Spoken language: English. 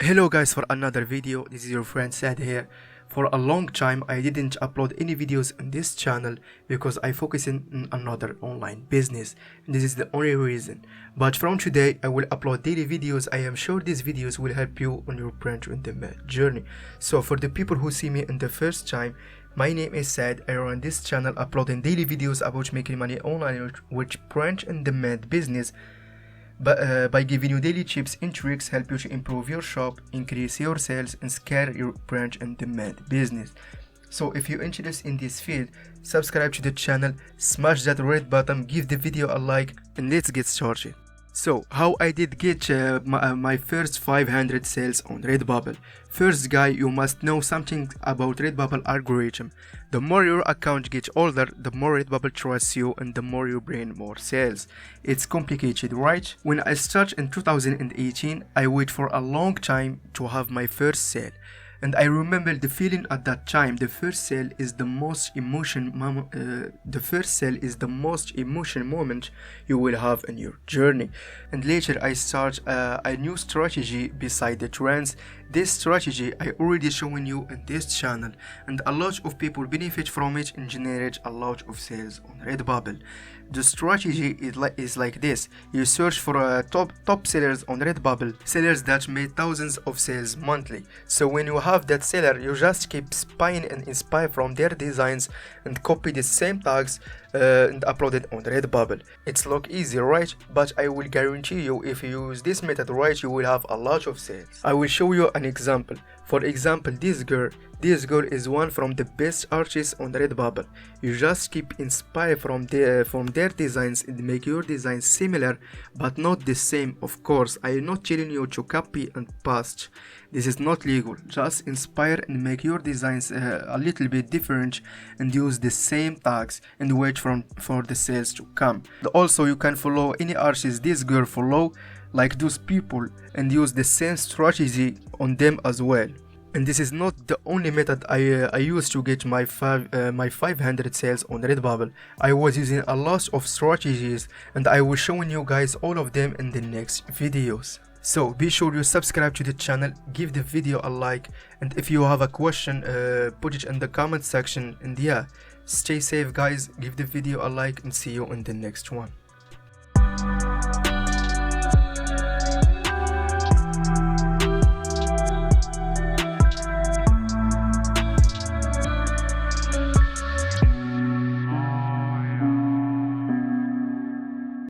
Hello guys, for another video. This is your friend Sad here. For a long time I didn't upload any videos on this channel because I focus on another online business. This is the only reason. But from today I will upload daily videos. I am sure these videos will help you on your branch in the journey. So for the people who see me in the first time, my name is Sad. I run this channel uploading daily videos about making money online with branch in demand business. By giving you daily tips and tricks, help you to improve your shop, increase your sales, and scale your branch and demand business. So if you're interested in this field, subscribe to the channel, smash that red button, give the video a like, and let's get started. So how I did get my first 500 sales on Redbubble. First guy, you must know something about Redbubble algorithm. The more your account gets older, the more Redbubble trusts you and the more you bring more sales. It's complicated, right? When I started in 2018, I waited for a long time to have my first sale. And I remember the feeling at that time. The first sale is the most emotional moment you will have in your journey. And later I start a new strategy beside the trends. This strategy I already shown you in this channel, and a lot of people benefit from it and generate a lot of sales on Redbubble. The strategy is like this. You search for top sellers on Redbubble, sellers that made thousands of sales monthly. So when you have that seller, you just keep spying and inspire from their designs and copy the same tags and upload it on Redbubble. It's look easy, right? But I will guarantee you, if you use this method right, you will have a lot of sales. I will show you an example. For example, this girl is one from the best artists on Redbubble. You just keep inspired from their designs and make your designs similar but not the same. Of course, I am not telling you to copy and paste. This is not legal. Just inspire and make your designs a little bit different and use the same tags and wait for the sales to come. Also, you can follow any artist this girl follow, like those people, and use the same strategy on them as well. And this is not the only method I used to get my 500 sales on Redbubble. I was using a lot of strategies, and I will showing you guys all of them in the next videos. So be sure you subscribe to the channel, give the video a like, and if you have a question, put it in the comment section. And yeah, stay safe guys, give the video a like, and see you in the next one.